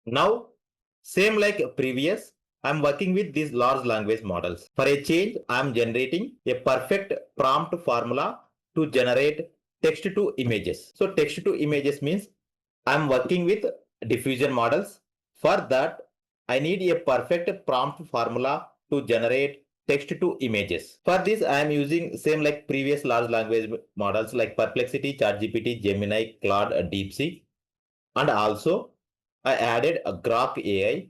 Now, same like previous, I'm working with these large language models. For a change, I'm generating a perfect prompt formula to generate text to images. So text to images means I'm working with diffusion models. For that, I need a perfect prompt formula to generate text to images. For this, I am using same like previous large language models like Perplexity, ChatGPT, Gemini, Claude, DeepSeek, and also I added a Grok AI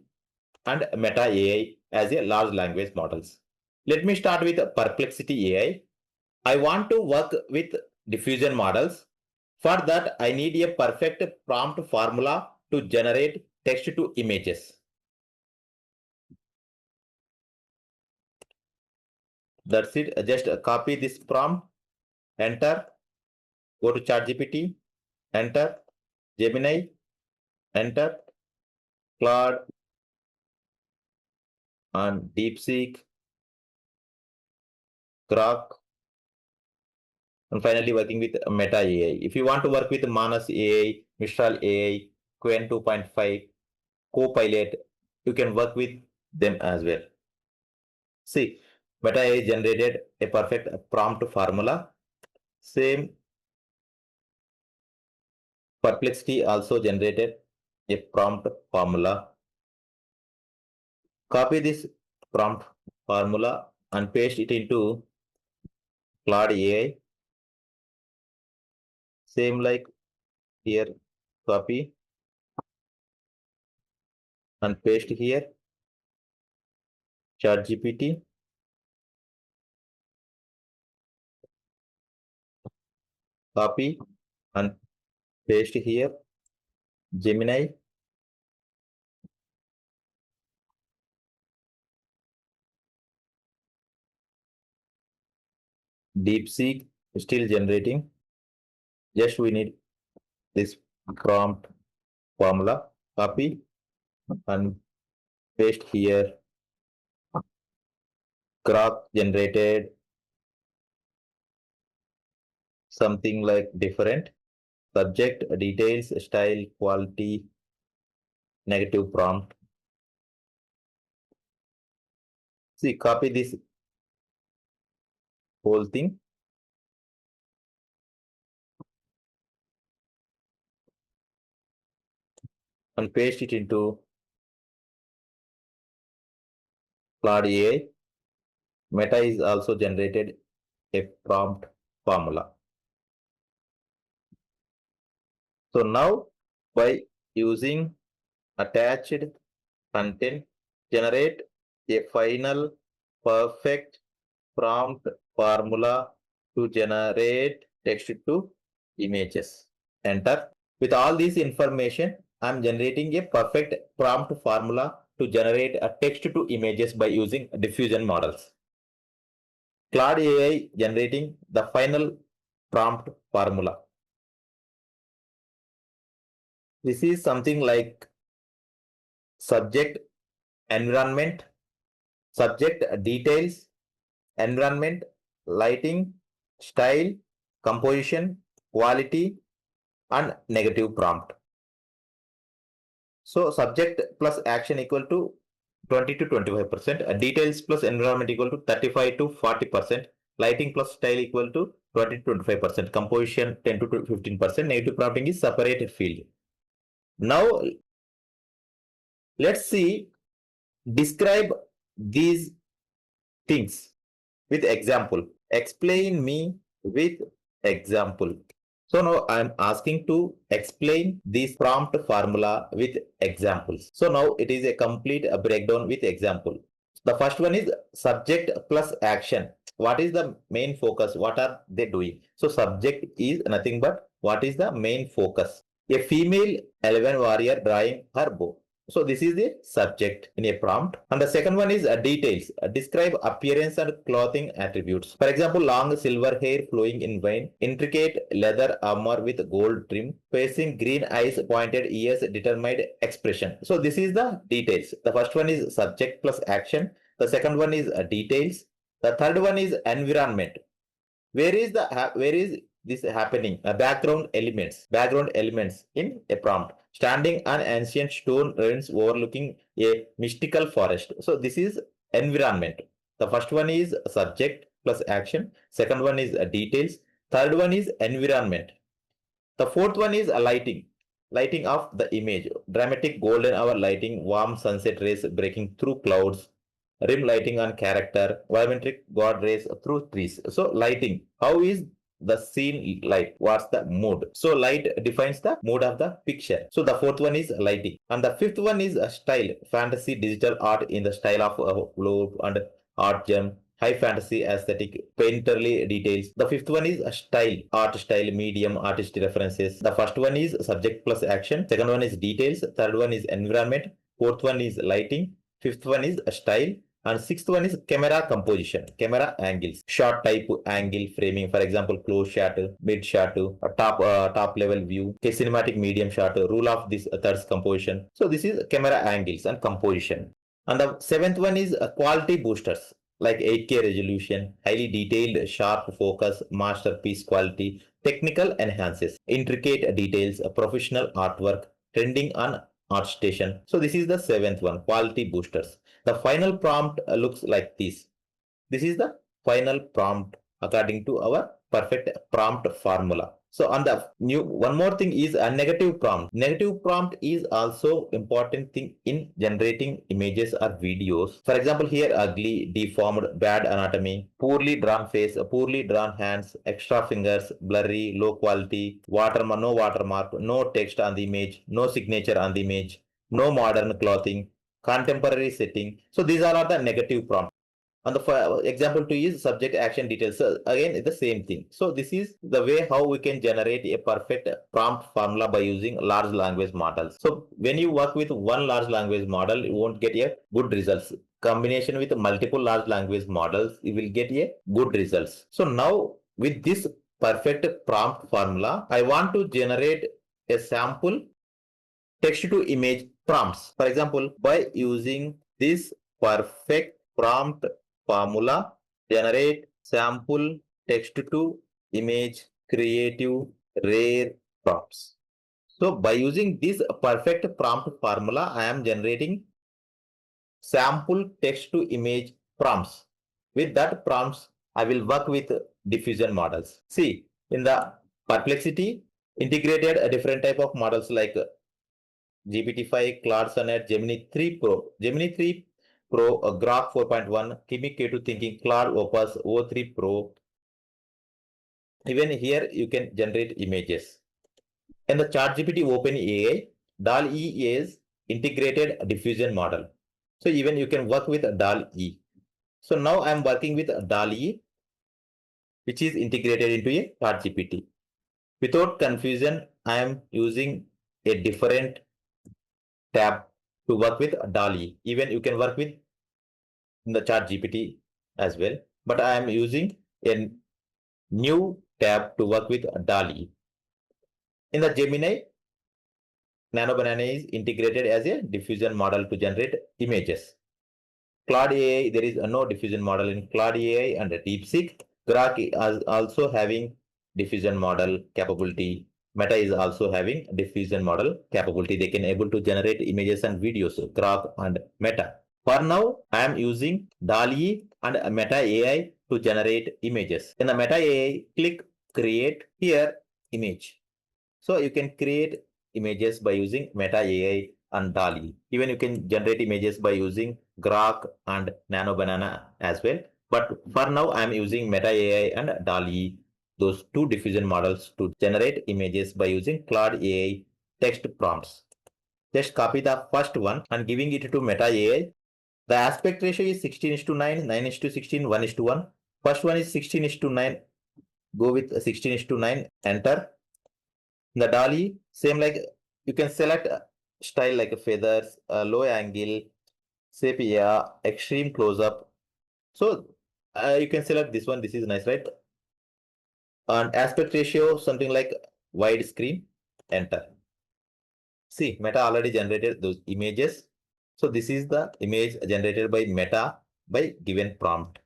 and Meta AI as a large language models. Let me start with Perplexity AI. I want to work with diffusion models. For that, I need a perfect prompt formula to generate text to images. That's it. Just copy this prompt, enter, go to ChatGPT, enter, Gemini, enter, Claude, and DeepSeek, Grok, and finally working with Meta AI. If you want to work with Manas AI, Mistral AI, Quen 2.5, Copilot, you can work with them as well. See, Meta AI generated a perfect prompt formula. Same Perplexity also generated a prompt formula. Copy this prompt formula and paste it into Claude AI. Same like here, copy and paste here. ChatGPT, copy and paste here. Gemini, DeepSeek, still generating. Just we need this prompt formula. Copy and paste here. Grok generated something like different. Subject, details, style, quality, negative prompt. See, copy this whole thing and paste it into Claude AI. Meta is also generated a prompt formula. So now by using attached content, generate a final perfect prompt formula to generate text to images. Enter. With all this information, I'm generating a perfect prompt formula to generate a text to images by using diffusion models. Claude AI generating the final prompt formula. This is something like subject, environment, subject details, environment, lighting, style, composition, quality, and negative prompt. So subject plus action equal to 20 to 25%, details plus environment equal to 35 to 40%, lighting plus style equal to 20 to 25%, composition 10 to 15%, negative prompting is separate field. Now let's see, describe these things with example. Explain me with example. So now I'm asking to explain this prompt formula with examples. So now it is a complete breakdown with example. The first one is subject plus action. What is the main focus? What are they doing? So subject is nothing but what is the main focus? A female elven warrior drawing her bow. So this is the subject in a prompt. And the second one is details. Describe appearance and clothing attributes. For example, long silver hair flowing in vein, intricate leather armor with gold trim, facing green eyes, pointed ears, determined expression. So this is the details. The first one is subject plus action. The second one is details. The third one is environment. Where is this happening? Background elements in a prompt. standing on ancient stone ruins overlooking a mystical forest. So this is environment. The first one is subject plus action. Second one is details. Third one is environment. The fourth one is lighting. Lighting of the image. Dramatic golden hour lighting, warm sunset rays breaking through clouds, rim lighting on character, volumetric god rays through trees. So lighting. How is the scene light? What's the mood? So light defines the mood of the picture. So the fourth one is lighting. And the fifth one is a style. Fantasy digital art in the style of globe and art gem, high fantasy aesthetic, painterly details. The fifth one is a style, art style, medium, artist references. The first one is subject plus action. Second one is details. Third one is environment. Fourth one is lighting. Fifth one is a style. And sixth one is camera composition, camera angles, shot type, angle, framing. For example, close shot, mid shot, top level view, okay, cinematic medium shot, rule of this third composition. So this is camera angles and composition. And the seventh one is quality boosters like 8K resolution, highly detailed, sharp focus, masterpiece quality, technical enhances, intricate details, professional artwork, trending on ArtStation. So this is the seventh one, quality boosters. The final prompt looks like this. This is the final prompt according to our perfect prompt formula. So on the new one more thing is a negative prompt. Negative prompt is also important thing in generating images or videos. For example, here ugly, deformed, bad anatomy, poorly drawn face, poorly drawn hands, extra fingers, blurry, low quality, watermark, no watermark, no text on the image, no signature on the image, no modern clothing, contemporary setting. So these all are the negative prompts. And the example two is subject action details. So again, it's the same thing. So this is the way how we can generate a perfect prompt formula by using large language models. So when you work with one large language model, you won't get a good results. Combination with multiple large language models, you will get a good results. So now with this perfect prompt formula, I want to generate a sample text to image prompts. For example, by using this perfect prompt formula, generate sample text to image creative rare prompts. So by using this perfect prompt formula, I am generating sample text to image prompts. With that prompts, I will work with diffusion models. See, in the perplexity, integrated a different type of models like GPT-5, Claude Sonnet, Gemini 3 Pro, Gemini 3 Pro, Graph 4.1, Kimi K2 Thinking, Claude Opus O3 Pro. Even here you can generate images. And the ChatGPT OpenAI, DAL-E is integrated diffusion model. So even you can work with DAL-E. So now I am working with DAL-E, which is integrated into a ChatGPT. Without confusion, I am using a different tab to work with DALI. Even you can work with the chat GPT as well. But I am using a new tab to work with DALI. In the Gemini, Nano Banana is integrated as a diffusion model to generate images. Claude AI, there is no diffusion model in Claude AI and DeepSeek. Grok is also having diffusion model capability. Meta is also having diffusion model capability. They can able to generate images and videos, Grok and Meta. For now, I am using DALI and Meta AI to generate images. In the Meta AI, click create here image. So you can create images by using Meta AI and DALI. Even you can generate images by using Grok and Nano Banana as well. But for now, I am using Meta AI and DALI, those two diffusion models to generate images by using Claude AI text prompts. Just copy the first one and giving it to Meta AI. The aspect ratio is 16:9, 9:16, 1:1. First one is 16:9. Go with 16:9. Enter. The dolly, same like you can select style like feathers, low angle, sepia, extreme close up. So you can select this one. This is nice, right? And aspect ratio, something like wide screen. Enter. See, Meta already generated those images. So this is the image generated by Meta by given prompt.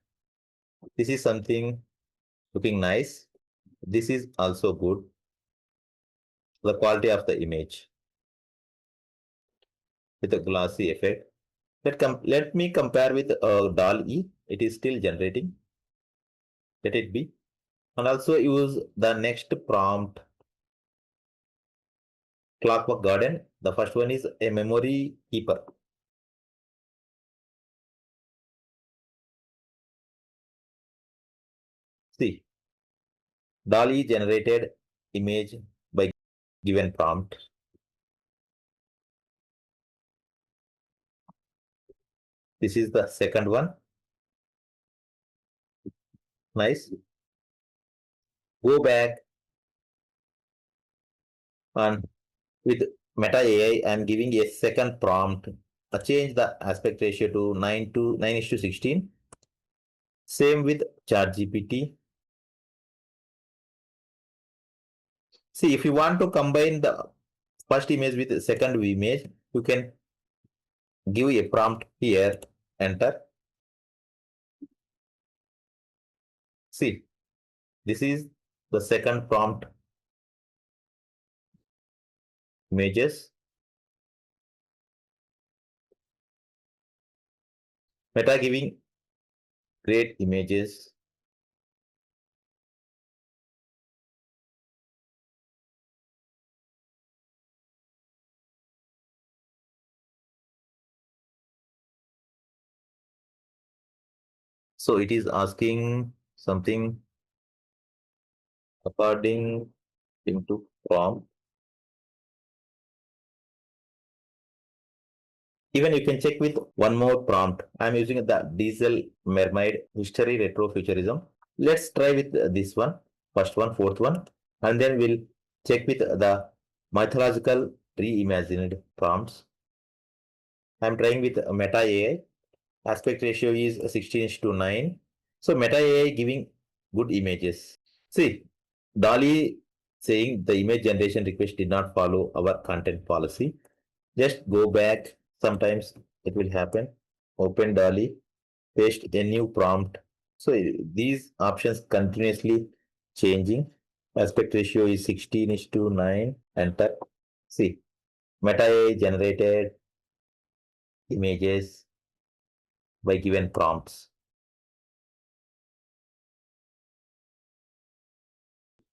This is something looking nice. This is also good. The quality of the image. with a glossy effect. Let me compare with DAL-E. It is still generating. Let it be. And also use the next prompt, Clockwork Garden. The first one is a memory keeper. See, DAL-E generated image by given prompt. This is the second one. Nice. Go back and with Meta AI, I'm giving a second prompt. Change the aspect ratio to 9:16. Same with ChatGPT. See, if you want to combine the first image with the second image, you can give a prompt here, enter. See, this is the second prompt images. Meta giving great images. So it is asking something according to prompt. Even you can check with one more prompt. I'm using the Diesel Mermaid History Retrofuturism. Let's try with this one, first one, fourth one, and then we'll check with the mythological reimagined prompts. I'm trying with Meta AI. Aspect ratio is 16:9. So Meta AI giving good images. See, Dolly saying the image generation request did not follow our content policy. Just go back. Sometimes it will happen. Open Dolly, paste a new prompt. So these options continuously changing. Aspect ratio is 16:9. Enter. See, Meta AI generated images by given prompts.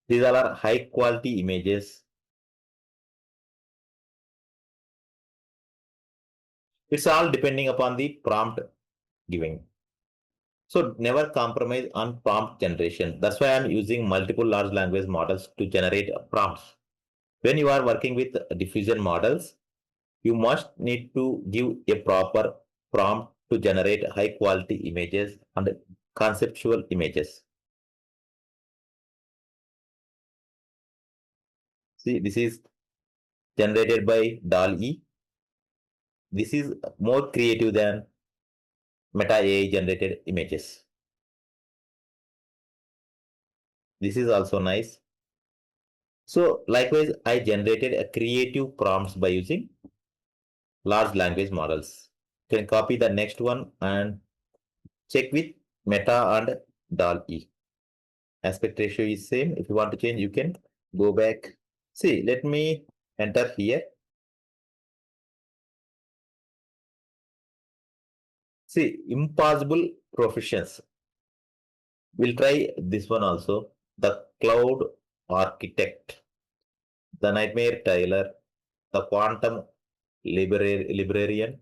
These all are high quality images. It's all depending upon the prompt giving. So never compromise on prompt generation. That's why I'm using multiple large language models to generate prompts. When you are working with diffusion models, you must need to give a proper prompt to generate high quality images and conceptual images. See, this is generated by DAL-E. This is more creative than Meta AI generated images. This is also nice. So likewise, I generated a creative prompts by using large language models. You can copy the next one and check with Meta and DAL-E. Aspect ratio is same. If you want to change, you can go back. See, let me enter here. See, impossible professions. We'll try this one also. The cloud architect, the nightmare tailor, the quantum librarian.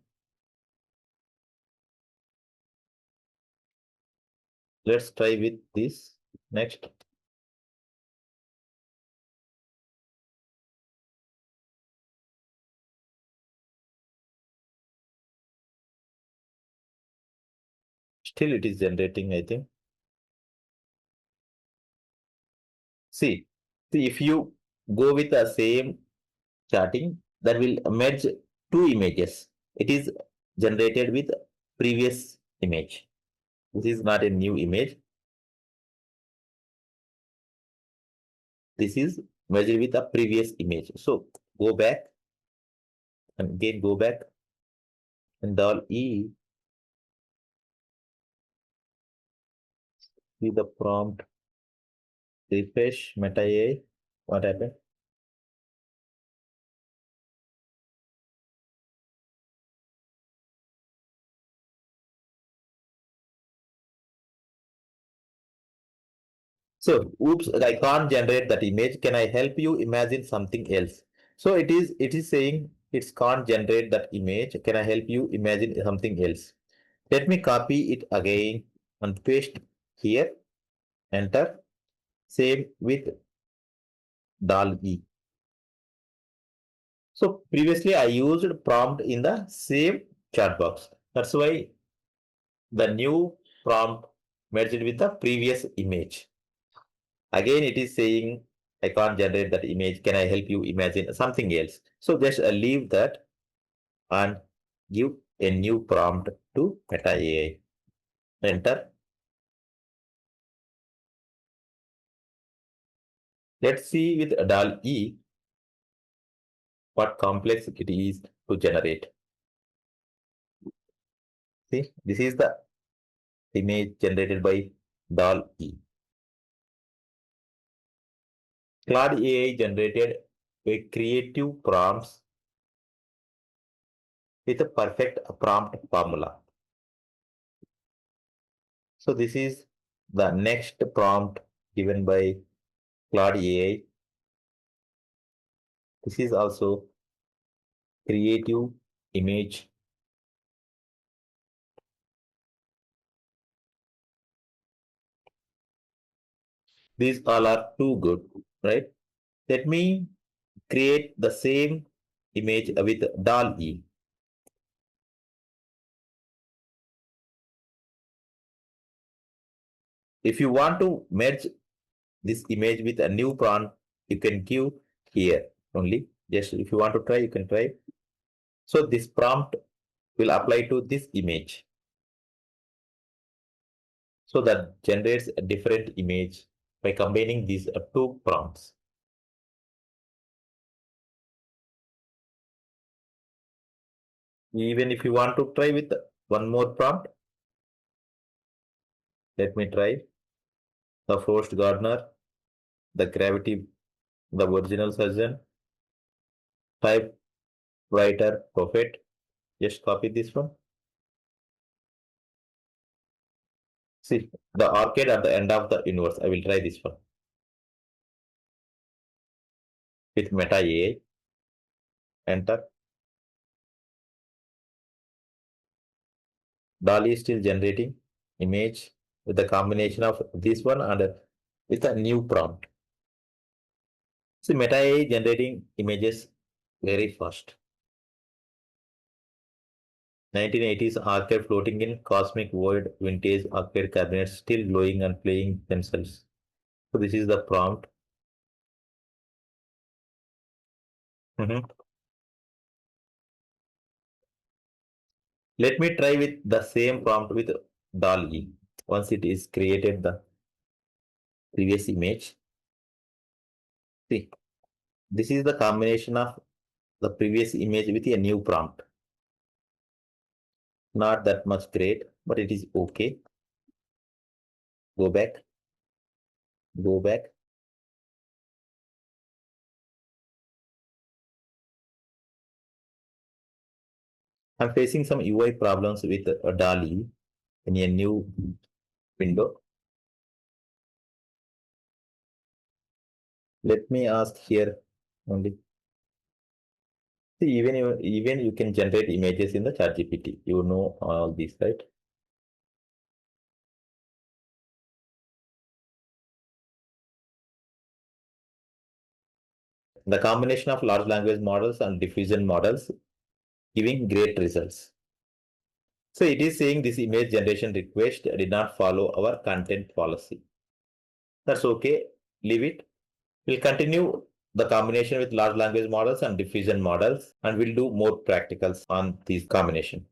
Let's try with this next. Still it is generating, I think. See, if you go with the same charting, that will merge two images. It is generated with previous image. This is not a new image. This is merged with a previous image. So go back and again go back and DAL-E, see the prompt, refresh Meta AI. What happened? So, oops, I can't generate that image. Can I help you imagine something else? So it is saying it can't generate that image. Can I help you imagine something else? Let me copy it again and paste here. Enter. Same with DAL-E. So previously I used prompt in the same chat box. That's why the new prompt merged with the previous image. Again, it is saying, I can't generate that image. Can I help you imagine something else? So just leave that and give a new prompt to Meta AI. Enter. Let's see with DAL-E what complex it is to generate. See, this is the image generated by DAL-E. Claude AI generated a creative prompts with a perfect prompt formula. So this is the next prompt given by Claude AI. This is also creative image. These all are too good, right? Let me create the same image with DAL-E. If you want to merge this image with a new prompt, you can give here only. Just if you want to try, you can try. So this prompt will apply to this image. So that generates a different image by combining these two prompts. Even if you want to try with one more prompt, let me try the forced gardener, the gravity, the original surgeon, type writer, prophet. Just copy this one. See, the arcade at the end of the universe. I will try this one with Meta AI. Enter. DALL-E is still generating image with the combination of this one and with a new prompt. See, Meta AI generating images very fast. 1980s arcade floating in cosmic void, vintage arcade cabinets still glowing and playing themselves. So this is the prompt. Mhm. Let me try with the same prompt with DALL-E. Once it is created the previous image. See, this is the combination of the previous image with a new prompt. Not that much great, but it is okay. Go back, go back. I'm facing some UI problems with DALL-E in a new window. Let me ask here only. See, even you can generate images in the ChatGPT. You know all these, right? The combination of large language models and diffusion models giving great results. So it is saying this image generation request did not follow our content policy. That's okay. Leave it. We'll continue the combination with large language models and diffusion models, and we'll do more practicals on these combination.